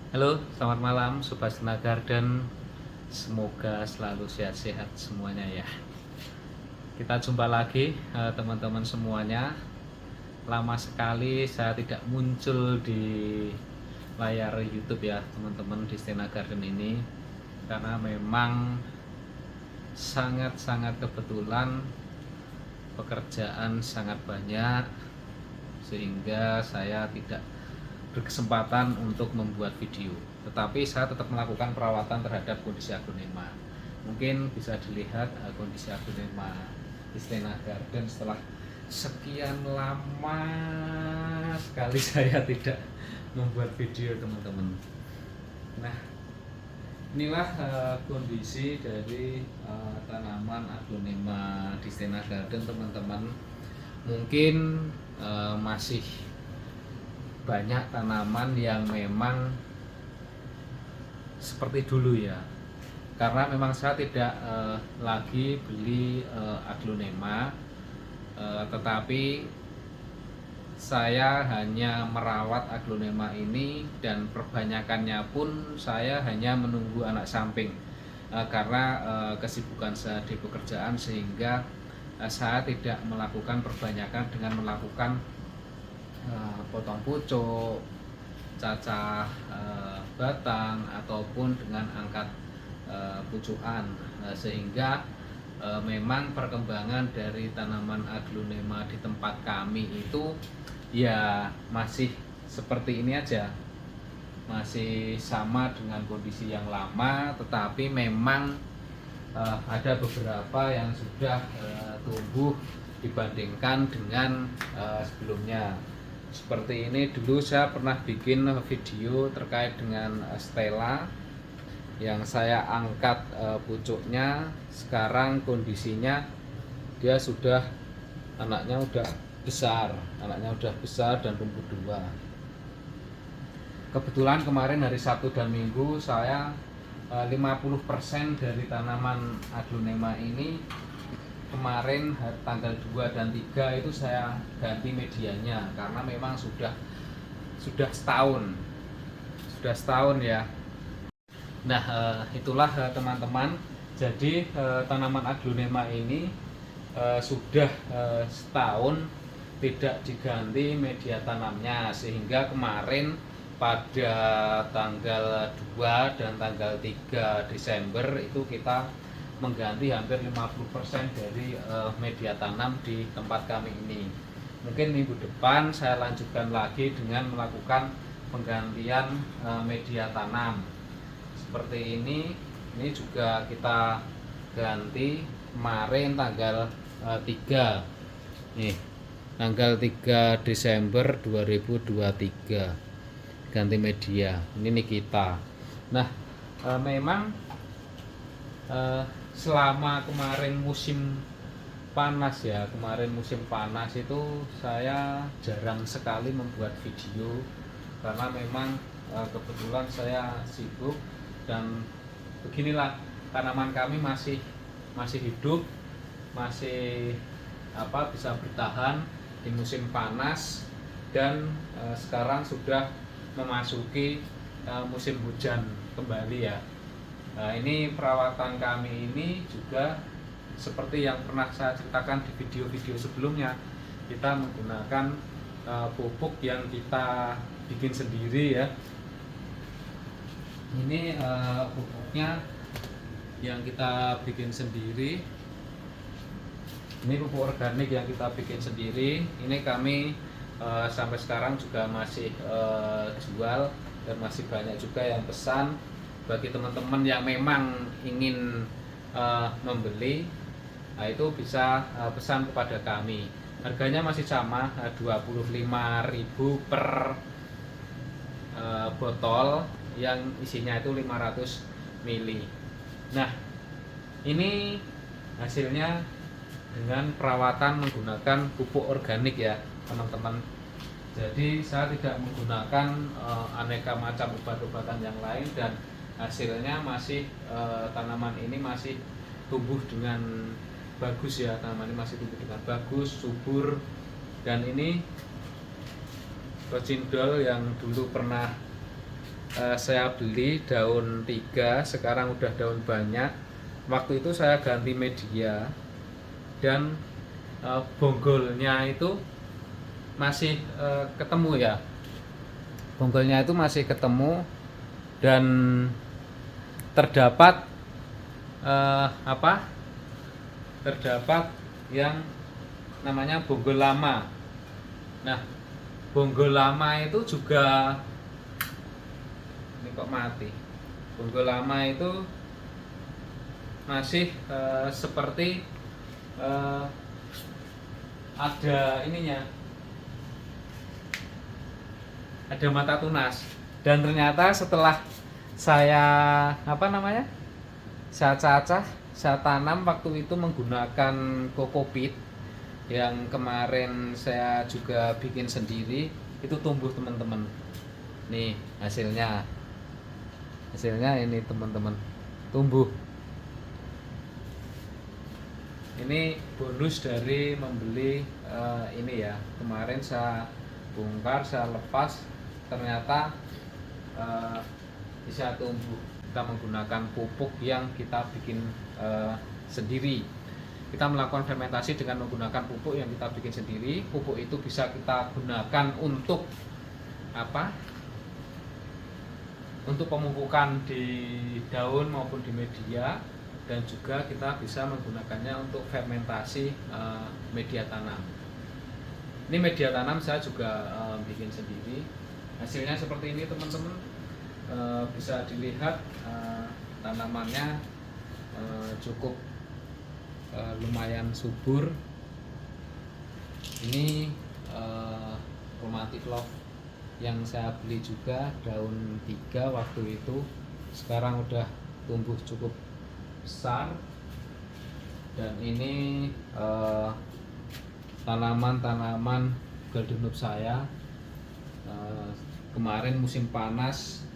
Halo, selamat malam Sobat Sena Garden. Semoga selalu sehat-sehat semuanya ya. Kita jumpa lagi teman-teman semuanya. Lama sekali saya tidak muncul di layar YouTube ya teman-teman di Sena Garden ini, karena memang sangat-sangat kebetulan pekerjaan sangat banyak sehingga saya tidak berkesempatan untuk membuat video, tetapi saya tetap melakukan perawatan terhadap kondisi aglonema. Mungkin bisa dilihat kondisi aglonema Istana Garden setelah sekian lama sekali saya tidak membuat video teman-teman. Nah, inilah kondisi dari tanaman aglonema di Istana Garden teman-teman. Mungkin masih banyak tanaman yang memang seperti dulu ya, karena memang saya tidak lagi beli aglonema, tetapi saya hanya merawat aglonema ini, dan perbanyakannya pun saya hanya menunggu anak samping, karena kesibukan saya di pekerjaan, sehingga saya tidak melakukan perbanyakan dengan melakukan potong pucuk, cacah batang, ataupun dengan angkat pucukan, sehingga memang perkembangan dari tanaman aglonema di tempat kami itu ya masih seperti ini aja, masih sama dengan kondisi yang lama, tetapi memang ada beberapa yang sudah tumbuh dibandingkan dengan sebelumnya. Seperti ini, dulu saya pernah bikin video terkait dengan Stella yang saya angkat pucuknya. Sekarang kondisinya dia sudah, anaknya udah besar dan tumbuh dua. Kebetulan kemarin hari Sabtu dan Minggu saya 50% dari tanaman aglonema ini kemarin tanggal 2 dan 3 itu saya ganti medianya, karena memang sudah setahun ya. Nah, itulah teman-teman. Jadi tanaman aglonema ini sudah setahun tidak diganti media tanamnya, sehingga kemarin pada tanggal 2 dan tanggal 3 Desember itu kita mengganti hampir 50% dari media tanam di tempat kami ini. Mungkin minggu depan saya lanjutkan lagi dengan melakukan penggantian media tanam. Seperti ini juga kita ganti kemarin tanggal 3. Nih, tanggal 3 Desember 2023 ganti media. Ini Nikita. Nah, memang selama kemarin musim panas ya, itu saya jarang sekali membuat video, karena memang kebetulan saya sibuk, dan beginilah, tanaman kami masih hidup, masih bisa bertahan di musim panas, dan sekarang sudah memasuki musim hujan kembali ya. Nah, ini perawatan kami ini juga seperti yang pernah saya ceritakan di video-video sebelumnya. Kita menggunakan pupuk yang kita bikin sendiri ya. Ini pupuknya yang kita bikin sendiri. Ini pupuk organik yang kita bikin sendiri. Ini kami sampai sekarang juga masih jual, dan masih banyak juga yang pesan. Bagi teman-teman yang memang ingin membeli, nah itu bisa pesan kepada kami. Harganya masih sama, 25.000 per botol yang isinya itu 500 ml. Nah, ini hasilnya dengan perawatan menggunakan pupuk organik ya teman-teman. Jadi saya tidak menggunakan aneka macam obat-obatan yang lain, dan hasilnya masih tanaman ini masih tumbuh dengan bagus ya. Tanaman ini masih tumbuh dengan bagus, subur. Dan ini rocindol yang dulu pernah saya beli daun 3, sekarang udah daun banyak. Waktu itu saya ganti media dan bonggolnya itu masih ketemu ya. Bonggolnya itu masih ketemu dan terdapat terdapat yang namanya bonggol lama. Nah, bonggol lama itu juga ini kok mati. Bonggol lama itu masih seperti ada ininya, ada mata tunas. Dan ternyata setelah saya saya cacah, saya tanam waktu itu menggunakan kokopit yang kemarin saya juga bikin sendiri, itu tumbuh teman-teman. Nih hasilnya ini teman-teman, tumbuh. Ini bonus dari membeli ini ya. Kemarin saya bongkar, saya lepas, ternyata bisa tumbuh. Kita menggunakan pupuk yang kita bikin sendiri. Kita melakukan fermentasi dengan menggunakan pupuk yang kita bikin sendiri. Pupuk itu bisa kita gunakan untuk apa? Untuk pemupukan di daun maupun di media, dan juga kita bisa menggunakannya untuk fermentasi media tanam. Ini media tanam saya juga bikin sendiri. Hasilnya seperti ini teman-teman. Bisa dilihat tanamannya cukup lumayan subur. Ini Romantic Love yang saya beli juga daun 3 waktu itu, sekarang udah tumbuh cukup besar. Dan ini tanaman-tanaman Golden Noob saya. Kemarin musim panas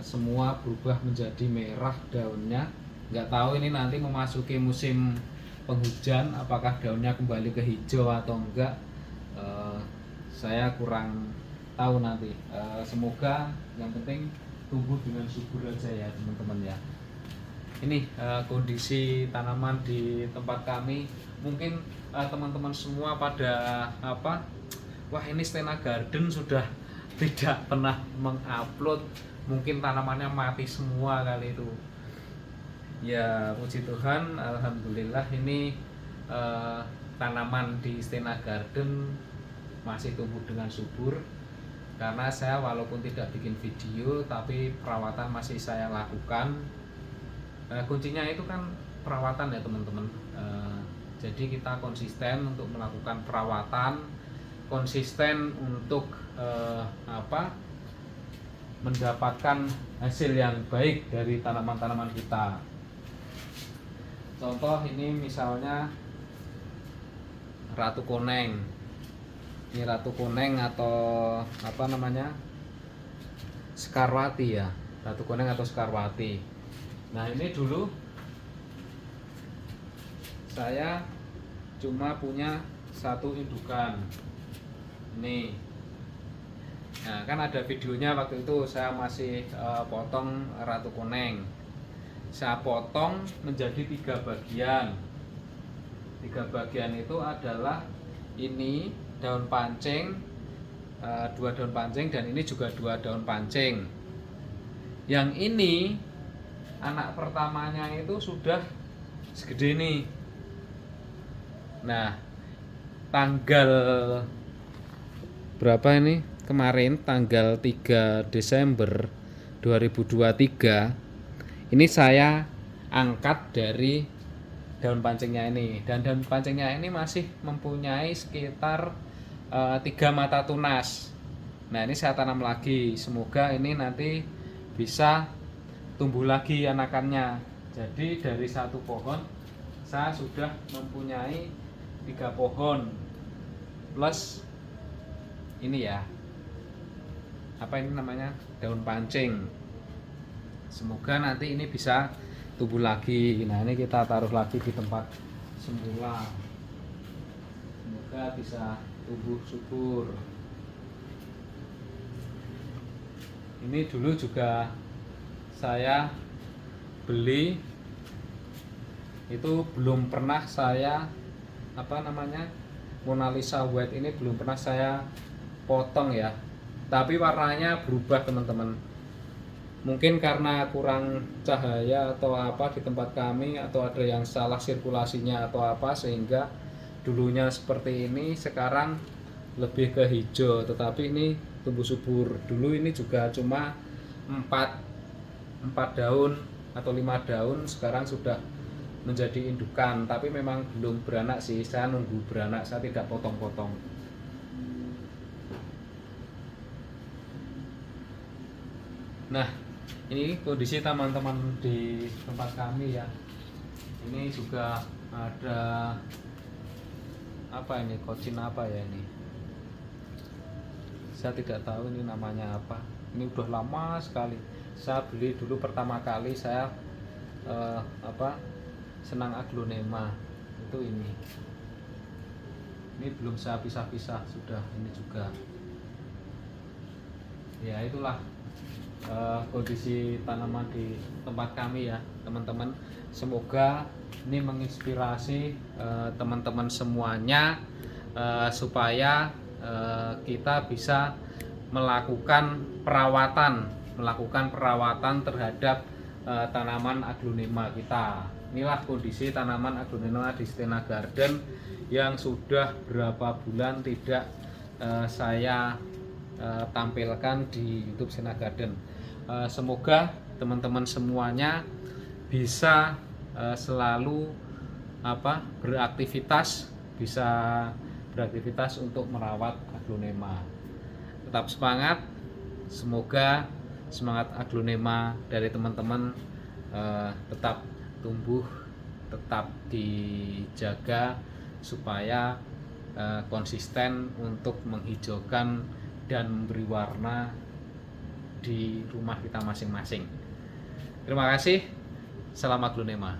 semua berubah menjadi merah daunnya. Nggak tahu ini nanti memasuki musim penghujan apakah daunnya kembali ke hijau atau enggak, saya kurang tahu nanti. Semoga yang penting tumbuh dengan subur aja ya teman-teman ya. Ini kondisi tanaman di tempat kami. Mungkin teman-teman semua pada wah ini Stena Garden sudah tidak pernah mengupload, mungkin tanamannya mati semua kali itu. Ya puji Tuhan, alhamdulillah ini tanaman di Stena Garden masih tumbuh dengan subur. Karena saya walaupun tidak bikin video, tapi perawatan masih saya lakukan. Kuncinya itu kan perawatan ya teman-teman. Jadi kita konsisten untuk melakukan perawatan, konsisten untuk mendapatkan hasil yang baik dari tanaman-tanaman kita. Contoh ini misalnya Ratu Koneng. Ini Ratu Koneng atau Sekarwati ya. Ratu Koneng atau Sekarwati. Nah, ini dulu saya cuma punya satu indukan. Nih. Nah, kan ada videonya waktu itu saya masih potong Ratu Koneng. Saya potong menjadi 3 bagian. 3 bagian itu adalah ini daun pancing, 2 daun pancing, dan ini juga 2 daun pancing. Yang ini anak pertamanya itu sudah segede ini. Nah, tanggal berapa ini? Kemarin tanggal 3 Desember 2023 ini saya angkat dari daun pancingnya ini, dan daun pancingnya ini masih mempunyai sekitar 3 mata tunas. Nah, ini saya tanam lagi, semoga ini nanti bisa tumbuh lagi anakannya. Jadi dari 1 pohon saya sudah mempunyai 3 pohon plus ini ya, apa ini namanya, daun pancing. Semoga nanti ini bisa tumbuh lagi. Nah, ini kita taruh lagi di tempat semula. Semoga bisa tumbuh subur. Ini dulu juga saya beli, itu belum pernah saya Mona Lisa White ini belum pernah saya potong ya, tapi warnanya berubah teman-teman. Mungkin karena kurang cahaya atau apa di tempat kami, atau ada yang salah sirkulasinya atau apa, sehingga dulunya seperti ini sekarang lebih ke hijau, tetapi ini tumbuh subur. Dulu ini juga cuma 4 daun atau 5 daun, sekarang sudah menjadi indukan, tapi memang belum beranak sih. Saya nunggu beranak, saya tidak potong-potong. Nah, ini kondisi teman-teman di tempat kami ya. Ini juga ada apa ini, kocin apa ya ini, saya tidak tahu ini namanya apa. Ini udah lama sekali saya beli. Dulu pertama kali saya senang aglonema itu ini belum saya pisah-pisah sudah. Ini juga ya, itulah kondisi tanaman di tempat kami ya teman-teman. Semoga ini menginspirasi teman-teman semuanya, supaya kita bisa melakukan perawatan terhadap tanaman aglonema kita. Inilah kondisi tanaman aglonema di Stena Garden yang sudah berapa bulan tidak saya tampilkan di YouTube Stena Garden. Semoga teman-teman semuanya bisa selalu beraktivitas untuk merawat aglonema. Tetap semangat, semoga semangat aglonema dari teman-teman tetap tumbuh, tetap dijaga supaya konsisten untuk menghijaukan dan memberi warna di rumah kita masing-masing. Terima kasih. Salam aglonema.